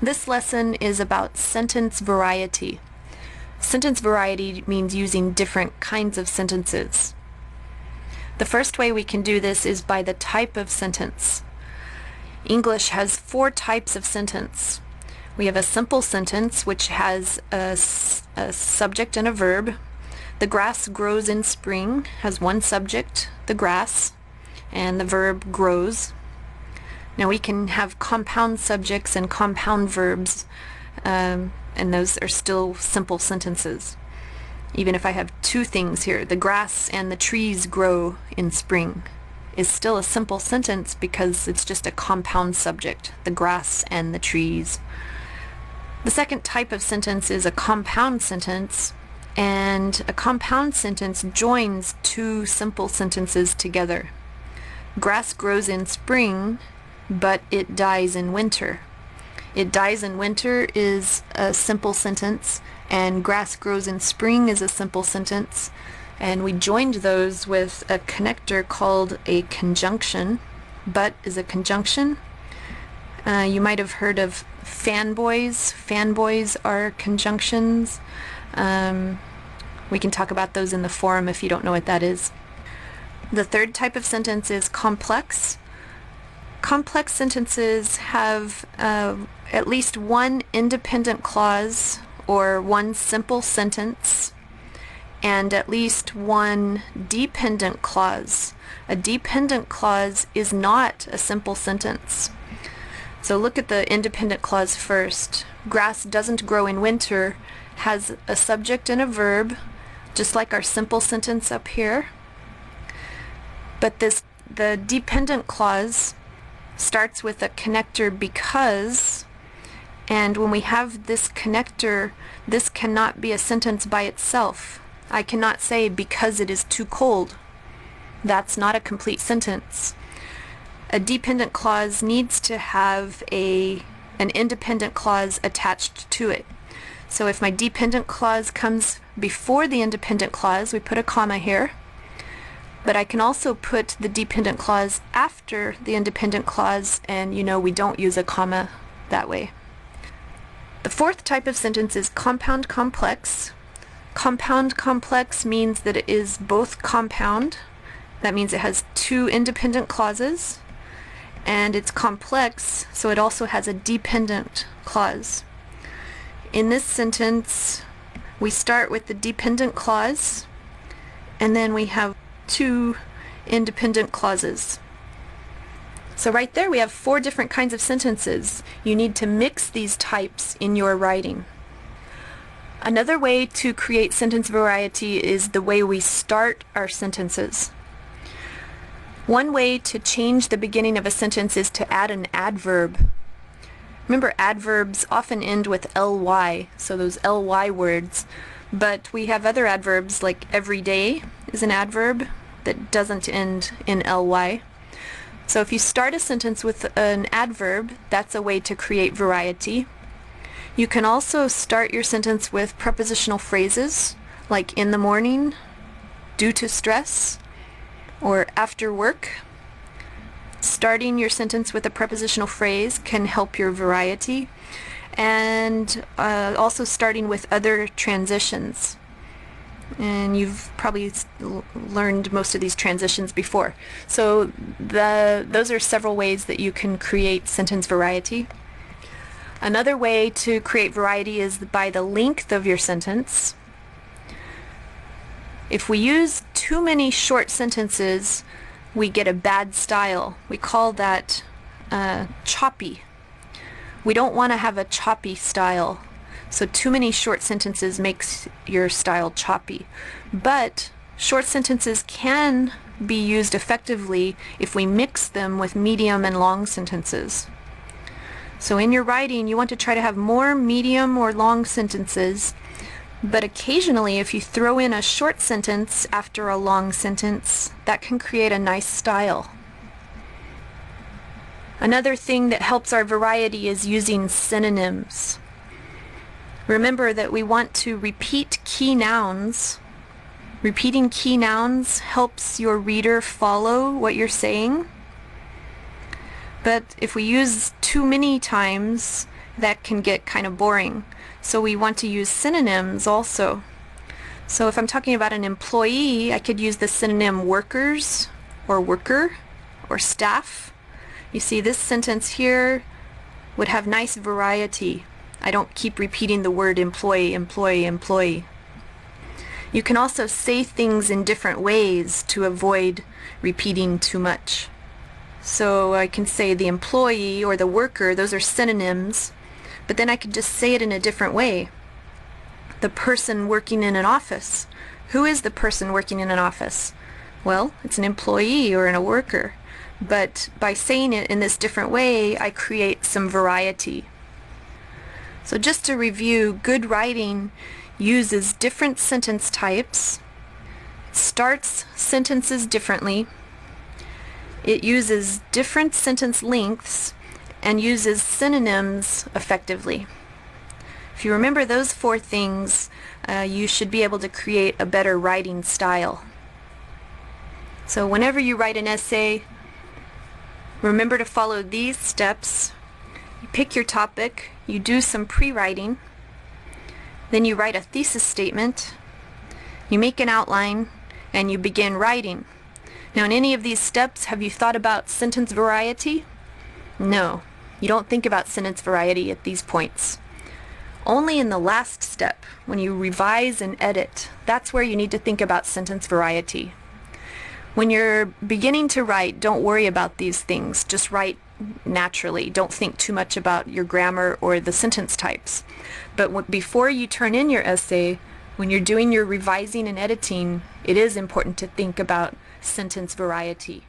This lesson is about sentence variety. Sentence variety means using different kinds of sentences. The first way we can do this is by the type of sentence. English has 4 types of sentence. We have a simple sentence which has a subject and a verb. The grass grows in spring has one subject, the grass, and the verb grows. Now we can have compound subjects and compound verbs, and those are still simple sentences. Even if I have 2 things here, the grass and the trees grow in spring, is still a simple sentence because it's just a compound subject, the grass and the trees. The second type of sentence is a compound sentence, and a compound sentence joins 2 simple sentences together. Grass grows in spring, but it dies in winter. It dies in winter is a simple sentence, and grass grows in spring is a simple sentence, and we joined those with a connector called a conjunction. But is a conjunction. You might have heard of fanboys. Fanboys are conjunctions. We can talk about those in the forum if you don't know what that is. The third type of sentence is complex. Complex sentences have at least one independent clause or one simple sentence and at least one dependent clause. A dependent clause is not a simple sentence. So look at the independent clause first. Grass doesn't grow in winter has a subject and a verb, just like our simple sentence up here. But the dependent clause starts with a connector because, and when we have this connector, this cannot be a sentence by itself. I cannot say because it is too cold. That's not a complete sentence. A dependent clause needs to have an independent clause attached to it. So if my dependent clause comes before the independent clause, we put a comma here. But I can also put the dependent clause after the independent clause, and you know we don't use a comma that way. The fourth type of sentence is compound complex. Compound complex means that it is both compound, that means it has 2 independent clauses, and it's complex, so it also has a dependent clause. In this sentence, we start with the dependent clause, and then we have 2 independent clauses. So right there we have 4 different kinds of sentences. You need to mix these types in your writing. Another way to create sentence variety is the way we start our sentences. One way to change the beginning of a sentence is to add an adverb. Remember, adverbs often end with ly, so those ly words. But we have other adverbs, like every day is an adverb that doesn't end in ly. So if you start a sentence with an adverb, that's a way to create variety. You can also start your sentence with prepositional phrases, like in the morning, due to stress, or after work. Starting your sentence with a prepositional phrase can help your variety, and also starting with other transitions. And you've probably learned most of these transitions before. So those are several ways that you can create sentence variety. Another way to create variety is by the length of your sentence. If we use too many short sentences, we get a bad style. We call that choppy. We don't want to have a choppy style. So too many short sentences makes your style choppy. But short sentences can be used effectively if we mix them with medium and long sentences. So in your writing, you want to try to have more medium or long sentences, but occasionally if you throw in a short sentence after a long sentence, that can create a nice style. Another thing that helps our variety is using synonyms. Remember that we want to repeat key nouns. Repeating key nouns helps your reader follow what you're saying. But if we use too many times, that can get kind of boring. So we want to use synonyms also. So if I'm talking about an employee, I could use the synonym workers or worker or staff. You see, this sentence here would have nice variety. I don't keep repeating the word employee, employee, employee. You can also say things in different ways to avoid repeating too much. So I can say the employee or the worker, those are synonyms, but then I could just say it in a different way. The person working in an office. Who is the person working in an office? Well, it's an employee or a worker. But by saying it in this different way, I create some variety. So just to review, good writing uses different sentence types, starts sentences differently, it uses different sentence lengths, and uses synonyms effectively. If you remember those 4 things, you should be able to create a better writing style. So whenever you write an essay, remember to follow these steps. You pick your topic, you do some pre-writing, then you write a thesis statement, you make an outline, and you begin writing. Now in any of these steps, have you thought about sentence variety? No, you don't think about sentence variety at these points. Only in the last step, when you revise and edit, that's where you need to think about sentence variety. When you're beginning to write, don't worry about these things. Just write naturally. Don't think too much about your grammar or the sentence types. But before you turn in your essay, when you're doing your revising and editing, it is important to think about sentence variety.